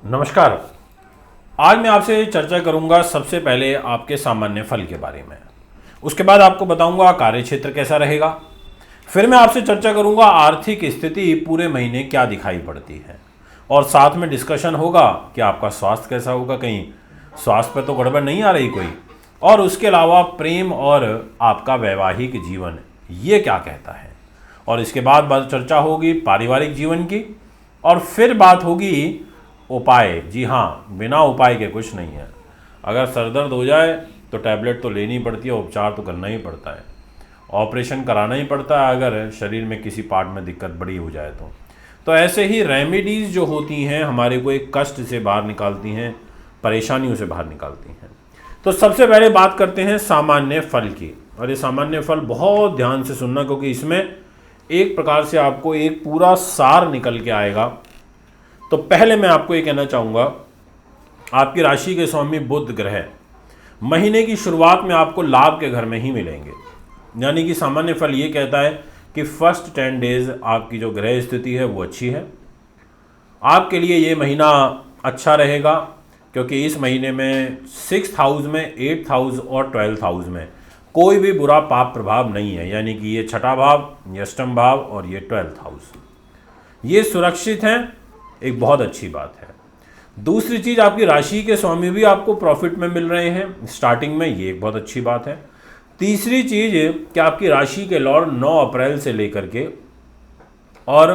नमस्कार। आज मैं आपसे चर्चा करूंगा सबसे पहले आपके सामान्य फल के बारे में। उसके बाद आपको बताऊंगा कार्य क्षेत्र कैसा रहेगा। फिर मैं आपसे चर्चा करूंगा आर्थिक स्थिति पूरे महीने क्या दिखाई पड़ती है, और साथ में डिस्कशन होगा कि आपका स्वास्थ्य कैसा होगा, कहीं स्वास्थ्य पर तो गड़बड़ नहीं आ रही कोई। और उसके अलावा प्रेम और आपका वैवाहिक जीवन ये क्या कहता है। और इसके बाद बात चर्चा होगी पारिवारिक जीवन की, और फिर बात होगी उपाय। जी हाँ, बिना उपाय के कुछ नहीं है। अगर सर दर्द हो जाए तो टैबलेट तो लेनी पड़ती है, उपचार तो करना ही पड़ता है, ऑपरेशन कराना ही पड़ता है अगर शरीर में किसी पार्ट में दिक्कत बड़ी हो जाए तो ऐसे ही रेमेडीज़ जो होती हैं हमारे को एक कष्ट से बाहर निकालती हैं, परेशानियों से बाहर निकालती हैं। तो सबसे पहले बात करते हैं सामान्य फल की। और ये सामान्य फल बहुत ध्यान से सुनना, क्योंकि इसमें एक प्रकार से आपको एक पूरा सार निकल के आएगा। तो पहले मैं आपको ये कहना चाहूँगा, आपकी राशि के स्वामी बुध ग्रह महीने की शुरुआत में आपको लाभ के घर में ही मिलेंगे। यानी कि सामान्य फल ये कहता है कि फर्स्ट 10 डेज आपकी जो ग्रह स्थिति है वो अच्छी है। आपके लिए ये महीना अच्छा रहेगा, क्योंकि इस महीने में 6th हाउस में, 8th हाउस और 12th हाउस में कोई भी बुरा पाप प्रभाव नहीं है। यानी कि ये छठा भाव, ये अष्टम भाव और ये 12th हाउस ये सुरक्षित हैं, एक बहुत अच्छी बात है। दूसरी चीज़, आपकी राशि के स्वामी भी आपको प्रॉफिट में मिल रहे हैं स्टार्टिंग में, ये एक बहुत अच्छी बात है। तीसरी चीज़ कि आपकी राशि के लॉर्ड 9 अप्रैल से लेकर के और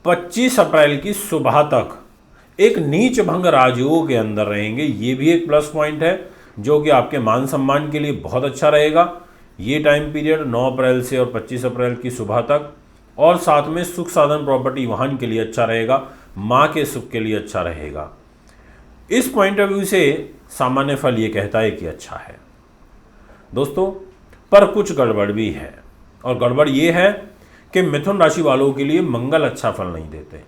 25 अप्रैल की सुबह तक एक नीच भंग राजयोग के अंदर रहेंगे। ये भी एक प्लस पॉइंट है, जो कि आपके मान सम्मान के लिए बहुत अच्छा रहेगा। ये टाइम पीरियड 9 अप्रैल से और 25 अप्रैल की सुबह तक, और साथ में सुख साधन प्रॉपर्टी वाहन के लिए अच्छा रहेगा, माँ के सुख के लिए अच्छा रहेगा। इस पॉइंट ऑफ व्यू से सामान्य फल ये कहता है कि अच्छा है दोस्तों। पर कुछ गड़बड़ भी है, और गड़बड़ ये है कि मिथुन राशि वालों के लिए मंगल अच्छा फल नहीं देते।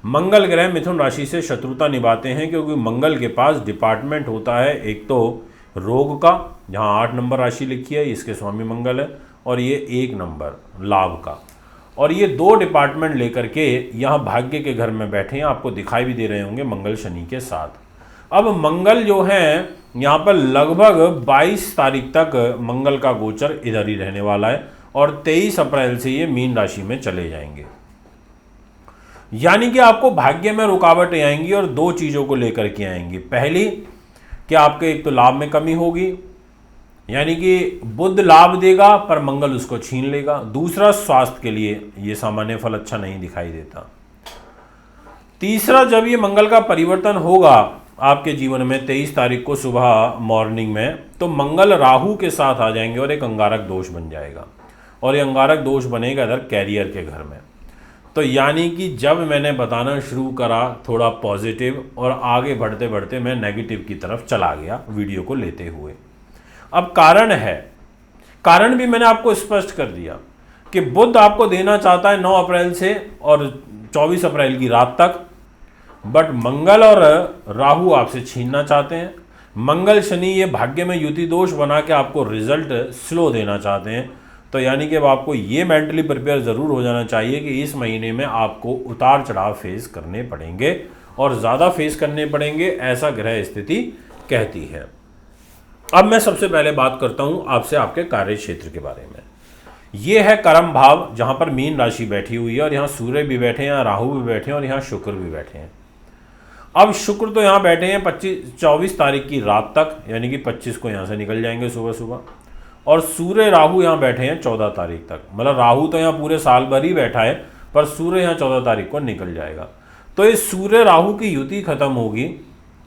मंगल ग्रह मिथुन राशि से शत्रुता निभाते हैं, क्योंकि मंगल के पास डिपार्टमेंट होता है एक तो रोग का, जहाँ 8 नंबर राशि लिखी है, इसके स्वामी मंगल है, और ये 1 नंबर लाभ का। और ये 2 डिपार्टमेंट लेकर के यहाँ भाग्य के घर में बैठे हैं, आपको दिखाई भी दे रहे होंगे मंगल शनि के साथ। अब मंगल जो है यहाँ पर लगभग 22 तारीख तक मंगल का गोचर इधर ही रहने वाला है, और 23 अप्रैल से ये मीन राशि में चले जाएंगे। यानी कि आपको भाग्य में रुकावटें आएंगी, और 2 चीज़ों को लेकर के आएंगी। पहली कि आपके एक तो लाभ में कमी होगी, यानी कि बुध लाभ देगा पर मंगल उसको छीन लेगा। दूसरा, स्वास्थ्य के लिए ये सामान्य फल अच्छा नहीं दिखाई देता। तीसरा, जब ये मंगल का परिवर्तन होगा आपके जीवन में 23 तारीख को सुबह मॉर्निंग में, तो मंगल राहु के साथ आ जाएंगे और एक अंगारक दोष बन जाएगा, और ये अंगारक दोष बनेगा इधर कैरियर के घर में। तो यानी कि जब मैंने बताना शुरू करा थोड़ा पॉजिटिव, और आगे बढ़ते बढ़ते मैं नेगेटिव की तरफ चला गया वीडियो को लेते हुए। अब कारण भी मैंने आपको स्पष्ट कर दिया कि बुध आपको देना चाहता है 9 अप्रैल से और 24 अप्रैल की रात तक, बट मंगल और राहु आपसे छीनना चाहते हैं। मंगल शनि ये भाग्य में युति दोष बना के आपको रिजल्ट स्लो देना चाहते हैं। तो यानी कि अब आपको ये मेंटली प्रिपेयर ज़रूर हो जाना चाहिए कि इस महीने में आपको उतार चढ़ाव फेस करने पड़ेंगे, और ज़्यादा फेस करने पड़ेंगे, ऐसा ग्रह स्थिति कहती है। अब मैं सबसे पहले बात करता हूं आपसे आपके कार्य क्षेत्र के बारे में। ये है कर्म भाव, जहां पर मीन राशि बैठी हुई है, और यहाँ सूर्य भी बैठे हैं, यहाँ राहु भी बैठे हैं, और यहाँ शुक्र भी बैठे हैं। अब शुक्र तो यहाँ बैठे हैं 24 तारीख की रात तक, यानी कि 25 को यहाँ से निकल जाएंगे सुबह सुबह, और सूर्य राहु यहाँ बैठे हैं 14 तारीख तक। मतलब राहु तो यहाँ पूरे साल भर ही बैठा है, पर सूर्य यहाँ 14 तारीख को निकल जाएगा। तो इस सूर्य राहु की युति खत्म होगी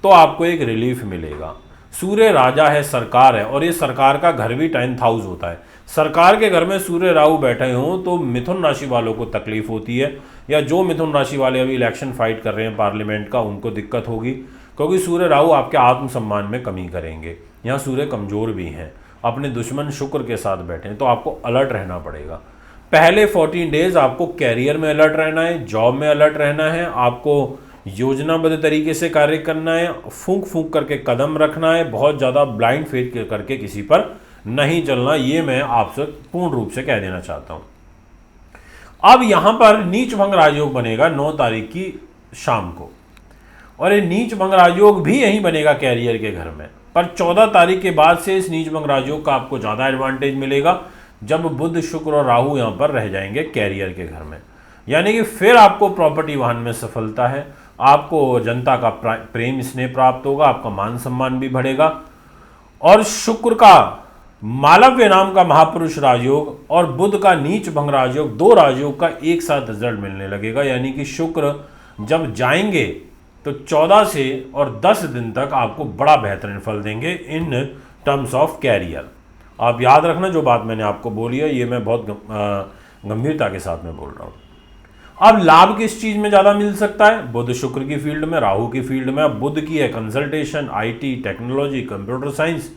तो आपको एक रिलीफ मिलेगा। सूर्य राजा है, सरकार है, और ये सरकार का घर भी 10th हाउस होता है। सरकार के घर में सूर्य राहु बैठे हों तो मिथुन राशि वालों को तकलीफ होती है, या जो मिथुन राशि वाले अभी इलेक्शन फाइट कर रहे हैं पार्लियामेंट का, उनको दिक्कत होगी, क्योंकि सूर्य राहु आपके आत्मसम्मान में कमी करेंगे। यहाँ सूर्य कमज़ोर भी हैं, अपने दुश्मन शुक्र के साथ बैठे हैं, तो आपको अलर्ट रहना पड़ेगा। पहले 14 डेज आपको कैरियर में अलर्ट रहना है, जॉब में अलर्ट रहना है, आपको योजनाबद्ध तरीके से कार्य करना है, फूंक फूंक करके कदम रखना है, बहुत ज़्यादा ब्लाइंड फेथ करके किसी पर नहीं चलना। ये मैं आपसे पूर्ण रूप से कह देना चाहता हूँ। अब यहाँ पर नीच भंग राजयोग बनेगा 9 तारीख की शाम को, और ये नीच भंग राजयोग भी यहीं बनेगा कैरियर के घर में। पर 14 तारीख के बाद से इस नीच भंग राजयोग का आपको ज़्यादा एडवांटेज मिलेगा, जब बुध शुक्र और राहु यहाँ पर रह जाएंगे कैरियर के घर में। यानी कि फिर आपको प्रॉपर्टी वाहन में सफलता है, आपको जनता का प्रेम स्नेह प्राप्त होगा, आपका मान सम्मान भी बढ़ेगा। और शुक्र का मालव्य नाम का महापुरुष राजयोग और बुध का नीच भंग राजयोग, दो राजयोग का एक साथ रिजल्ट मिलने लगेगा। यानी कि शुक्र जब जाएंगे तो 14 से और 10 दिन तक आपको बड़ा बेहतरीन फल देंगे इन टर्म्स ऑफ कैरियर। आप याद रखना, जो बात मैंने आपको बोली है ये मैं बहुत गंभीरता के साथ में बोल रहा हूँ। अब लाभ किस चीज़ में ज़्यादा मिल सकता है? बुध शुक्र की फील्ड में, राहु की फील्ड में। अब बुध की है consultation, IT, technology, computer science,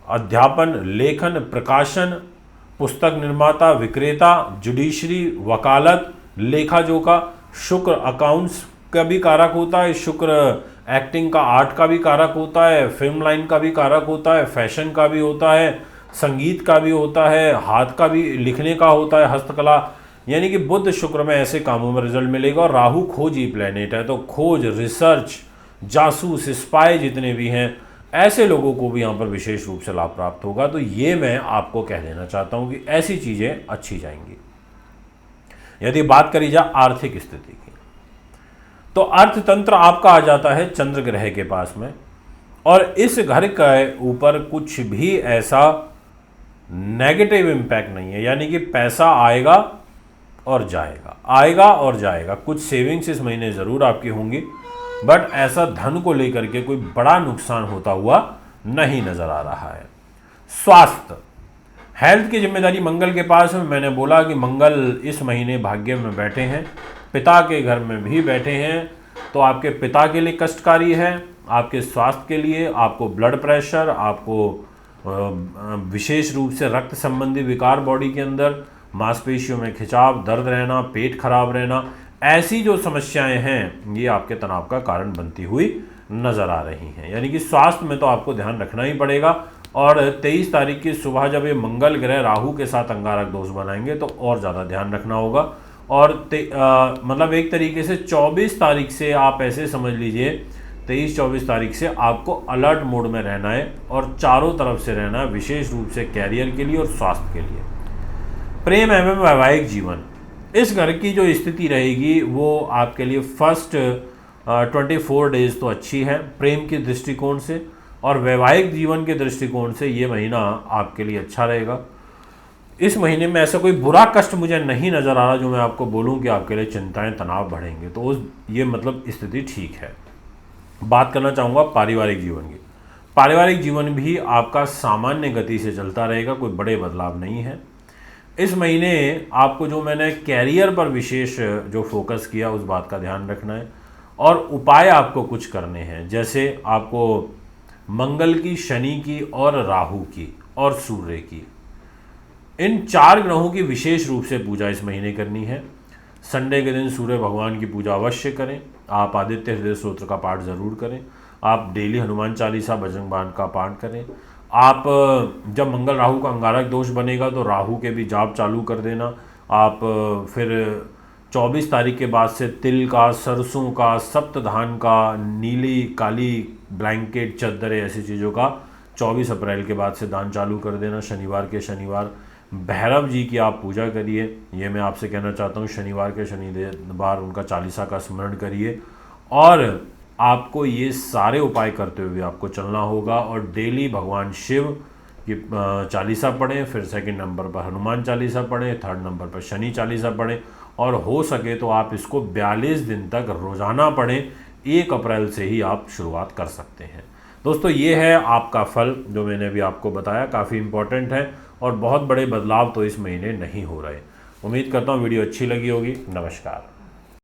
अध्यापन, लेखन, प्रकाशन, पुस्तक निर्माता, विक्रेता, जुडिशरी, वकालत, लेखा जोखा। शुक्र अकाउंट्स का भी कारक होता है, शुक्र एक्टिंग का, आर्ट का भी कारक होता है, फिल्म लाइन का भी कारक होता है, फैशन का भी होता है, संगीत का भी होता है, हाथ का भी, लिखने का होता है, हस्तकला। यानी कि बुध शुक्र में ऐसे कामों में रिजल्ट मिलेगा। और राहु खोजी प्लेनेट है, तो खोज, रिसर्च, जासूस, स्पाई जितने भी हैं ऐसे लोगों को भी यहाँ पर विशेष रूप से लाभ प्राप्त होगा। तो ये मैं आपको कह देना चाहता हूँ कि ऐसी चीज़ें अच्छी जाएंगी। यदि बात करी जाए आर्थिक स्थिति की, तो अर्थतंत्र आपका आ जाता है चंद्र ग्रह के पास में, और इस घर के ऊपर कुछ भी ऐसा नेगेटिव इम्पैक्ट नहीं है। यानी कि पैसा आएगा और जाएगा, आएगा और जाएगा। कुछ सेविंग्स इस महीने ज़रूर आपकी होंगी, बट ऐसा धन को लेकर के कोई बड़ा नुकसान होता हुआ नहीं नज़र आ रहा है। स्वास्थ्य, हेल्थ की जिम्मेदारी मंगल के पास है। मैंने बोला कि मंगल इस महीने भाग्य में बैठे हैं, पिता के घर में भी बैठे हैं, तो आपके पिता के लिए कष्टकारी है। आपके स्वास्थ्य के लिए आपको ब्लड प्रेशर, आपको विशेष रूप से रक्त संबंधी विकार, बॉडी के अंदर मांसपेशियों में खिंचाव, दर्द रहना, पेट खराब रहना, ऐसी जो समस्याएं हैं ये आपके तनाव का कारण बनती हुई नज़र आ रही हैं। यानी कि स्वास्थ्य में तो आपको ध्यान रखना ही पड़ेगा। और 23 तारीख की सुबह जब ये मंगल ग्रह राहु के साथ अंगारक दोष बनाएंगे तो और ज़्यादा ध्यान रखना होगा। और मतलब एक तरीके से 24 तारीख से आप ऐसे समझ लीजिए, 23-24 तारीख से आपको अलर्ट मोड में रहना है और चारों तरफ से रहना है, विशेष रूप से कैरियर के लिए और स्वास्थ्य के लिए। प्रेम एवं वैवाहिक जीवन, इस घर की जो स्थिति रहेगी वो आपके लिए फर्स्ट 24 डेज तो अच्छी है प्रेम के दृष्टिकोण से, और वैवाहिक जीवन के दृष्टिकोण से ये महीना आपके लिए अच्छा रहेगा। इस महीने में ऐसा कोई बुरा कष्ट मुझे नहीं नज़र आ रहा जो मैं आपको बोलूं कि आपके लिए चिंताएं, तनाव बढ़ेंगे, तो उस ये मतलब स्थिति ठीक है। बात करना चाहूँगा पारिवारिक जीवन की। पारिवारिक जीवन भी आपका सामान्य गति से चलता रहेगा, कोई बड़े बदलाव नहीं है। इस महीने आपको जो मैंने कैरियर पर विशेष जो फोकस किया उस बात का ध्यान रखना है, और उपाय आपको कुछ करने हैं। जैसे आपको मंगल की, शनि की और राहु की और सूर्य की, इन 4 ग्रहों की विशेष रूप से पूजा इस महीने करनी है। संडे के दिन सूर्य भगवान की पूजा अवश्य करें। आप आदित्य हृदय स्तोत्र का पाठ ज़रूर करें। आप डेली हनुमान चालीसा, बजरंग बाण का पाठ करें। आप जब मंगल राहु का अंगारक दोष बनेगा तो राहु के भी जाप चालू कर देना। आप फिर 24 तारीख के बाद से तिल का, सरसों का, सप्तधान का, नीली काली ब्लैंकेट, चद्दरें, ऐसी चीज़ों का 24 अप्रैल के बाद से दान चालू कर देना। शनिवार के शनिवार भैरव जी की आप पूजा करिए, ये मैं आपसे कहना चाहता हूँ। शनिवार के शनिवार उनका चालीसा का स्मरण करिए, और आपको ये सारे उपाय करते हुए आपको चलना होगा। और डेली भगवान शिव की चालीसा पढ़ें, फिर सेकंड नंबर पर हनुमान चालीसा पढ़ें, थर्ड नंबर पर शनि चालीसा पढ़ें, और हो सके तो आप इसको 42 दिन तक रोज़ाना पढ़ें। 1 अप्रैल से ही आप शुरुआत कर सकते हैं। दोस्तों, ये है आपका फल जो मैंने अभी आपको बताया, काफ़ी इंपॉर्टेंट है और बहुत बड़े बदलाव तो इस महीने नहीं हो रहे। उम्मीद करता हूँ वीडियो अच्छी लगी होगी। नमस्कार।